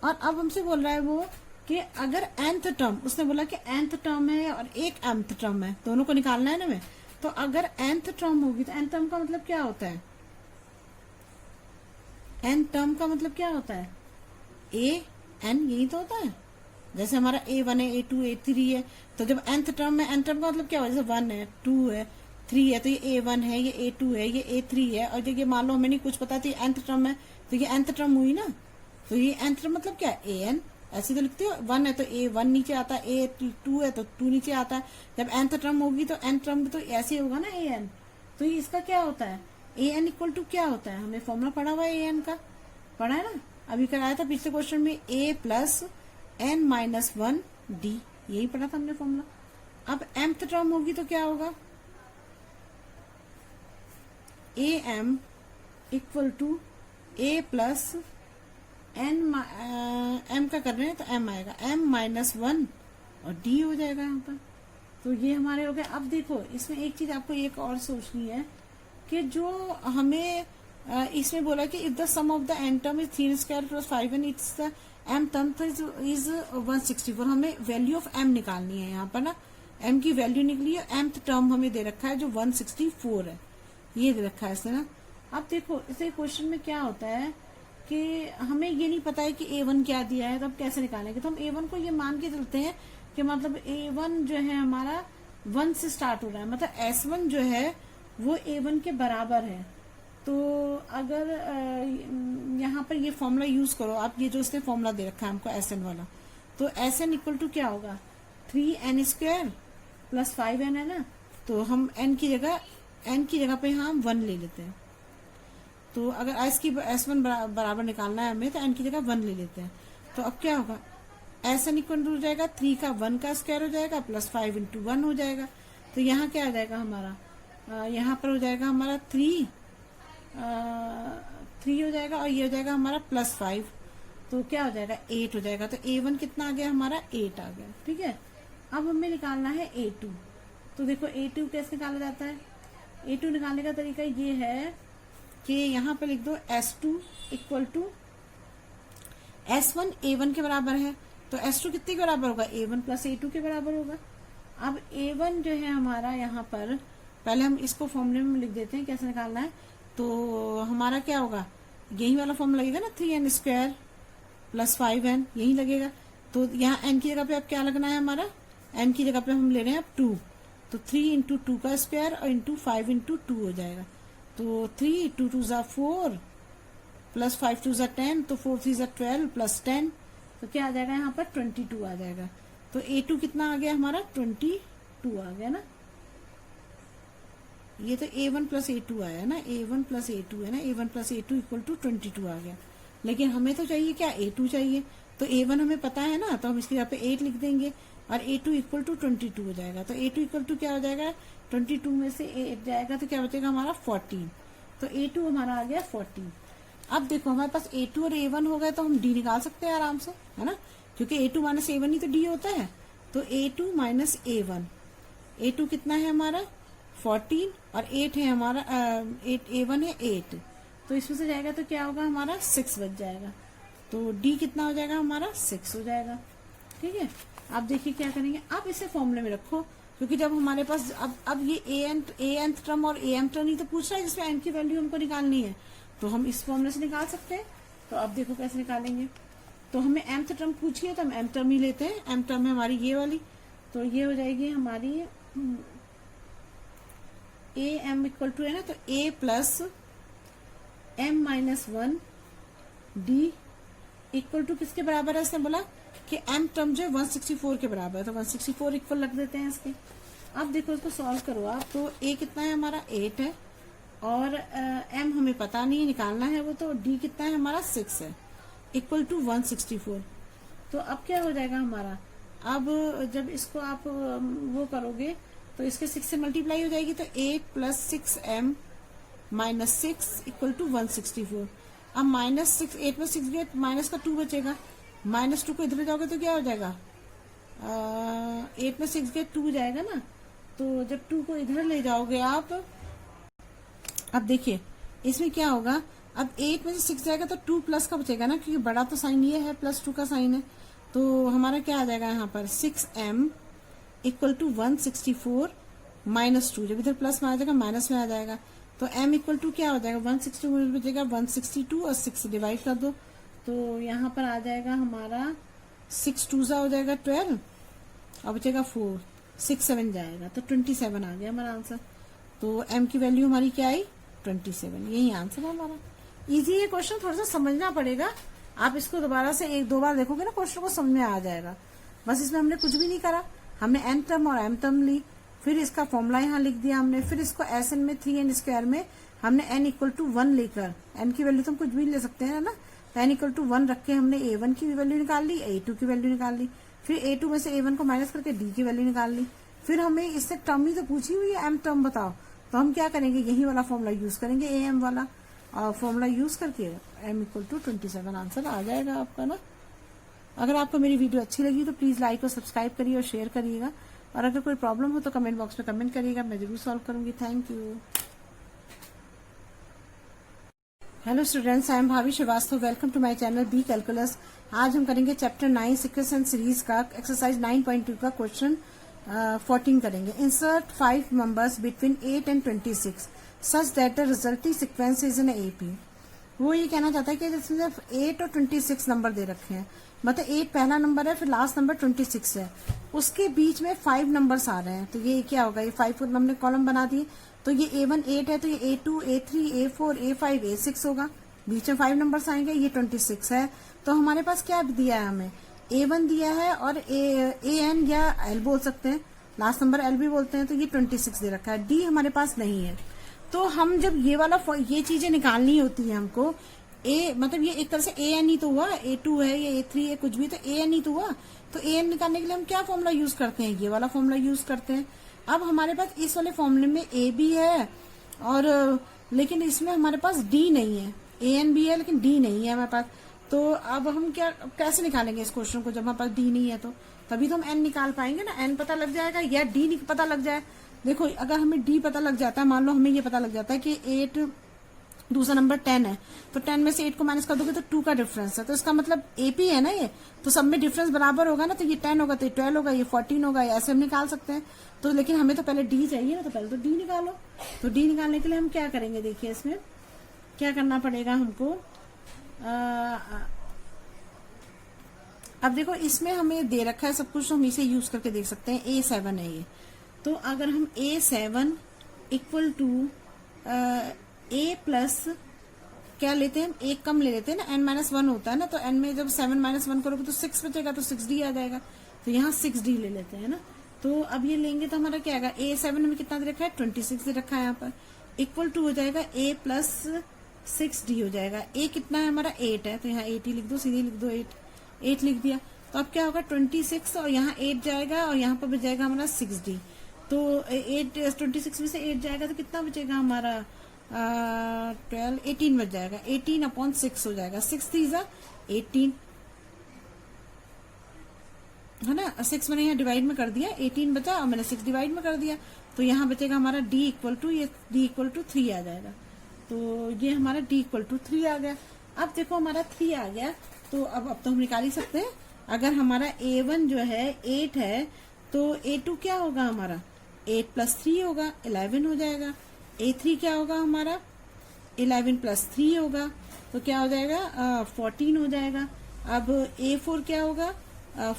और अब हमसे बोल रहा है वो कि अगर nth टर्म, उसने बोला कि nth टर्म है और एक mth टर्म है, दोनों को निकालना है ना हमें। तो अगर nth टर्म होगी तो nth टर्म का मतलब क्या होता है, nth टर्म का मतलब क्या होता है an, यही तो होता है। जैसे हमारा A1 है, A2 A3 है, तो जब nth टर्म है, nth टर्म का मतलब क्या होगा, जैसे 1 है 2 है 3 है, तो ये A1 है, ये A2 है, ये A3 है, और ये मान लो हमें नहीं कुछ पता, तो ये nth टर्म है, तो ये nth टर्म हुई ना। तो ये nth टर्म मतलब क्या है an, ऐसे तो लिखते हो। 1 है तो A1 नीचे आता है, A2 है तो 2 नीचे आता है। जब nth टर्म होगी तो nth टर्म तो ऐसे होगा ना an। तो ये इसका क्या होता है an इक्वल टू क्या होता है, हमने फॉर्मूला पढ़ा हुआ है an का, पढ़ा है ना, अभी कराया था पिछले क्वेश्चन में, a प्लस n-1 d, यही पढ़ा था हमने फॉर्मूला। अब mth टर्म होगी तो क्या होगा, am equal to a plus n, m का कर रहे हैं तो m आएगा, m-1 और d हो जाएगा यहाँ पर। तो ये हमारे हो गए। अब देखो इसमें एक चीज आपको एक और सोचनी है कि जो हमें इसमें बोला कि if the sum of the n term is 3n² plus 5n, it's the m term is 164। हमें वैल्यू ऑफ m निकालनी है यहाँ पर ना, m की वैल्यू निकली है, mth टर्म हमें दे रखा है जो 164 है, ये दे रखा है इसने ना। अब देखो इसे क्वेश्चन में क्या होता है कि हमें ये नहीं पता है कि A1 क्या दिया है, तो अब कैसे निकालेंगे। तो हम A1 को ये मान के चलते हैं कि मतलब A1 जो है हमारा 1 से स्टार्ट हो रहा है, मतलब S1 जो है वो A1 के बराबर है। तो अगर यहाँ पर ये फॉर्मूला यूज करो आप, ये जो इसने फॉर्मूला दे रखा है हमको SN वाला, तो SN इक्वल टू क्या होगा 3n² प्लस 5n है ना। तो हम n की जगह पे हम 1 ले लेते हैं। तो अगर S1 बराबर निकालना है हमें तो n की जगह 1 ले लेते हैं। तो अब क्या होगा, SN इक्वल टू हो जाएगा 3 का 1 का स्क्वायर हो जाएगा प्लस 5 इंटू 1 हो जाएगा। तो यहाँ क्या आ जाएगा हमारा, यहाँ पर हो जाएगा हमारा 3 हो जाएगा, और ये हो जाएगा हमारा प्लस 5, तो क्या हो जाएगा 8 हो जाएगा। तो A1 कितना आ गया हमारा 8 आ गया, ठीक है। अब हमें निकालना है A2। तो देखो A2 कैसे निकाला जाता है, A2 निकालने का तरीका ये है कि यहाँ पे लिख दो S2 equal to S1 A1 के बराबर है, तो S2 कितने के बराबर होगा, A1 प्लस A2 के बराबर होगा। अब A1 जो है हमारा यहाँ पर, पहले हम इसको फॉर्मूले में लिख देते हैं कैसे निकालना है। तो हमारा क्या होगा, यही वाला फॉर्मूला लगेगा ना, 3n² प्लस 5n, यही लगेगा। तो यहाँ n की जगह पे अब क्या लगना है हमारा, n की जगह पे हम ले रहे हैं अब 2, तो 3 इंटू 2 का स्क्वायर और इंटू 5 इंटू 2 हो जाएगा। तो 3 2 2 ज़ा 4 प्लस 5 2 ज़ा 10, तो 4 3 ज़ा 12 प्लस 10, तो क्या आ जाएगा यहाँ पर 22 आ जाएगा। तो A2 कितना आ गया हमारा 22 आ गया ना। ये तो A1 प्लस A2 आया ना, A1 प्लस A2 है ना, A1 plus A2 equal to 22 आ गया। लेकिन हमें तो चाहिए क्या, A2 चाहिए। तो A1 हमें पता है ना, तो हम इसके यहाँ पे 8 लिख देंगे और A2 इक्वल टू 22 हो जाएगा। तो A2 इक्वल टू क्या हो जाएगा, 22 में से 8 जाएगा तो क्या बचेगा हमारा 14। तो A2 हमारा आ गया 14। अब देखो हमारे पास A2 और A1 हो गए, तो हम D निकाल सकते हैं आराम से, है ना, क्योंकि A2 माइनस A1 ही तो D होता है। तो A2 माइनस A1, A2 कितना है हमारा 14 और 8 है हमारा, 8 A1 है 8, तो इसमें से जाएगा तो क्या होगा हमारा 6 बच जाएगा। तो D कितना हो जाएगा हमारा 6 हो जाएगा, ठीक है। अब देखिए क्या करेंगे, आप इसे फॉर्मूले में रखो, क्योंकि जब हमारे पास अब ये an टर्म और am टर्म ही तो पूछ रहा है जिसमें n की वैल्यू हमको निकालनी है, तो हम इस फॉर्मूले से निकाल सकते हैं। तो अब देखो कैसे निकालेंगे। तो हमें mth टर्म पूछिए तो हम m टर्म ही लेते हैं। m टर्म है हमारी ये वाली, तो ये हो जाएगी हमारी am इक्वल टू है ना, तो a plus m-1 d equal to किसके बराबर है, इसने बोला कि m टर्म जो है 164 के बराबर है, तो 164 इक्वल रख देते हैं इसके। अब देखो इसको सॉल्व करो आप, तो a कितना है हमारा 8 है और m हमें पता नहीं निकालना है वो, तो d कितना है हमारा 6 है इक्वल टू 164। तो अब क्या हो जाएगा हमारा अब जब इसको आप वो करोगे तो इसके 6 से मल्टीप्लाई हो जाएगी, तो 8 plus 6m minus 6 equal to 164। अब -6, 8 में 6 गए, माइनस का 2 बचेगा, -2 को इधर ले जाओगे तो क्या हो जाएगा, 8 में 6 गए 2 जाएगा ना, तो जब 2 को इधर ले जाओगे आप, अब देखिए इसमें क्या होगा, अब 8 में से 6 जाएगा तो 2 प्लस का बचेगा ना, क्योंकि बड़ा तो साइन ये है, +2 का साइन है, तो हमारा क्या आ जाएगा यहाँ पर 6m इक्वल टू 164 -2, जब इधर प्लस में आ जाएगा माइनस में आ जाएगा, तो m इक्वल टू क्या हो जाएगा, 160 बचेगा, 162 और 6 से डिवाइड कर दो, तो यहाँ पर आ जाएगा हमारा 6 2 हो जाएगा 12 और बचेगा 4, 6 7 जाएगा, तो 27 आ गया हमारा आंसर। तो m की वैल्यू हमारी क्या आई, 27, यही आंसर है हमारा। इजी है क्वेश्चन, थोड़ा सा समझना पड़ेगा, आप इसको दोबारा से 1-2 बार देखोगे ना, क्वेश्चन को समझ में आ जाएगा। बस इसमें हमने कुछ भी नहीं करा, हमने n टर्म और m टर्म ली, फिर इसका फॉर्मूला यहाँ लिख दिया हमने, फिर इसको Sn में 3n स्क्वायर में हमने n इक्वल टू 1 लेकर, n की वैल्यू तो हम कुछ भी ले सकते हैं ना, तो n इक्वल टू 1 रख के हमने a1 की वैल्यू निकाल ली, a2 की वैल्यू निकाल ली, फिर a2 में से a1 को माइनस करके d की वैल्यू निकाल ली, फिर हमें इससे टर्म ही तो पूछी हुई है, m टर्म बताओ, तो हम क्या करेंगे, यही वाला फॉर्मूला यूज करेंगे, am वाला, और फॉर्मूला यूज करके m इक्वल टू 27 आंसर आ जाएगा आपका ना। अगर आपको मेरी वीडियो अच्छी लगी तो प्लीज लाइक और सब्सक्राइब करिए और शेयर करिएगा, और अगर कोई प्रॉब्लम हो तो कमेंट बॉक्स में कमेंट करिएगा, मैं जरूर सॉल्व करूंगी। Thank you. Hello students, I am Bhabhi Srivastava, welcome to my channel B calculus. आज हम करेंगे चैप्टर 9 सीक्वेंस एंड सीरीज का एक्सरसाइज 9.2 का क्वेश्चन 14 करेंगे। Insert 5 numbers between 8 and 26 such that the resulting sequence is in AP. वो ये कहना चाहता है कि जिसमें 8 और 26 नंबर दे रखे हैं, मतलब 8 पहला नंबर है, फिर लास्ट नंबर 26 है, उसके बीच में 5 नंबर्स आ रहे हैं, तो ये क्या होगा, ये 5 हमने कॉलम बना दिए, तो ये A1 8 है, तो ये A2 A3 A4 A5 A6 होगा, बीच में 5 नंबर्स आएंगे, ये 26 है, तो हमारे पास क्या दिया है, हमें A1 दिया है और AN या L बोल सकते हैं, लास्ट नंबर L भी बोलते हैं, तो ये 26 दे रखा है, D हमारे पास नहीं है। तो हम जब ये वाला ये चीजें निकालनी होती है हमको, मतलब ये एक तरह से AN ही तो हुआ, A2 है या A3 है, कुछ भी तो AN ही तो हुआ, तो AN निकालने के लिए हम क्या फॉर्मूला यूज करते हैं, ये वाला फॉर्मूला यूज करते हैं। अब हमारे पास इस वाले फॉर्मूले में A भी है, और लेकिन इसमें हमारे पास D नहीं है, AN भी है लेकिन D नहीं है हमारे पास, तो अब हम कैसे निकालेंगे इस क्वेश्चन को, जब हमारे पास D नहीं है तो तभी तो हम N निकाल पाएंगे ना, N पता लग जाएगा या D पता लग जाए। देखो अगर हमें D पता लग जाता है, मान लो हमें ये पता लग जाता है कि 8, दूसरा नंबर 10 है, तो 10 में से 8 को माइनस कर दोगे तो 2 का डिफरेंस है, तो इसका मतलब AP है ना ये, तो सब में डिफरेंस बराबर होगा ना, तो ये 10 होगा तो ये 12 होगा, ये 14 होगा, ऐसे हम निकाल सकते हैं। तो लेकिन हमें तो पहले D चाहिए ना, तो पहले तो D निकालो। तो D निकालने के लिए हम क्या करेंगे, देखिए इसमें क्या करना पड़ेगा हमको। अब देखो इसमें हमें दे रखा है सब कुछ, तो हम इसे यूज करके देख सकते हैं। A7 है ये, तो अगर हम A7 equal to A plus क्या लेते हैं, एक कम ले लेते हैं ना, n-1 होता है ना, तो n में जब 7 -1 करोगे तो 6 बचेगा, तो 6D आ जाएगा, तो यहाँ 6D ले लेते हैं ना। तो अब ये लेंगे तो हमारा क्या आएगा, A7 में कितना दे रखा है, 26 दे रखा है यहाँ पर, इक्वल टू हो जाएगा A प्लस 6D हो जाएगा। A कितना है हमारा, 8 है, तो यहाँ 8 ही लिख दो, सीधे लिख दो 8 लिख दिया, तो अब क्या होगा 26 और यहाँ 8 जाएगा और यहाँ पर बच जाएगा हमारा 6D, तो 26 में से 8 जाएगा तो कितना बचेगा हमारा 12 18 बच जाएगा, 18/6 हो जाएगा, 6 3 18 है ना, 6 मैंने यहाँ डिवाइड में कर दिया, 18 बचा और मैंने 6 डिवाइड में कर दिया, तो यहाँ बचेगा हमारा D इक्वल टू 3 आ जाएगा, तो ये हमारा D इक्वल टू 3 आ गया। अब देखो हमारा 3 आ गया, तो अब तो हम निकाल ही सकते हैं। अगर हमारा A1 जो है 8 है, तो A2 क्या होगा हमारा, 8 प्लस 3 होगा, 11 हो जाएगा। A3 क्या होगा हमारा, 11 प्लस 3 होगा, तो क्या हो जाएगा 14 हो जाएगा। अब A4 क्या होगा,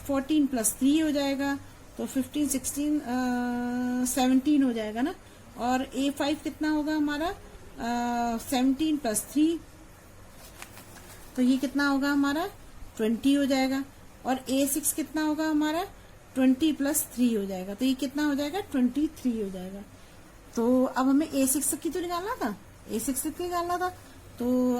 14 प्लस 3 हो जाएगा, तो 15 16 17 हो जाएगा ना। और A5 कितना होगा हमारा 17 प्लस 3, तो ये कितना होगा हमारा 20 हो जाएगा। और A6 कितना होगा हमारा 20 प्लस 3 हो जाएगा, तो ये कितना हो जाएगा 23 हो जाएगा। तो अब हमें A6 तक की तो निकालना था, A6 तक निकालना था। तो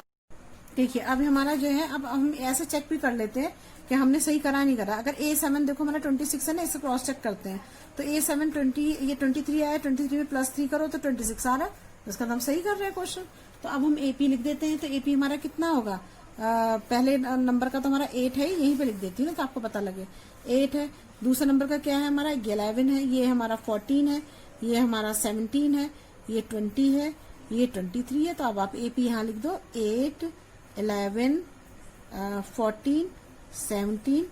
देखिए अब हमारा जो है, अब हम ऐसे चेक भी कर लेते हैं कि हमने सही करा नहीं करा। अगर A7 देखो हमारा 26 है ना, इसे क्रॉस चेक करते हैं तो A7 20, ये 23 आया, 23 में +3 करो तो 26 आ रहा है, इसका हम सही कर रहे हैं क्वेश्चन। तो अब हम AP लिख देते हैं। तो AP हमारा कितना होगा, पहले नंबर का तो हमारा 8 है, यहीं पे लिख देती हूँ ना तो आपको पता लगे 8 है। दूसरे नंबर का क्या है हमारा, 11 है, ये हमारा 14 है, ये हमारा 17 है, ये 20 है, ये 23 है। तो अब आप AP यहाँ लिख दो, 8, 11, 14, 17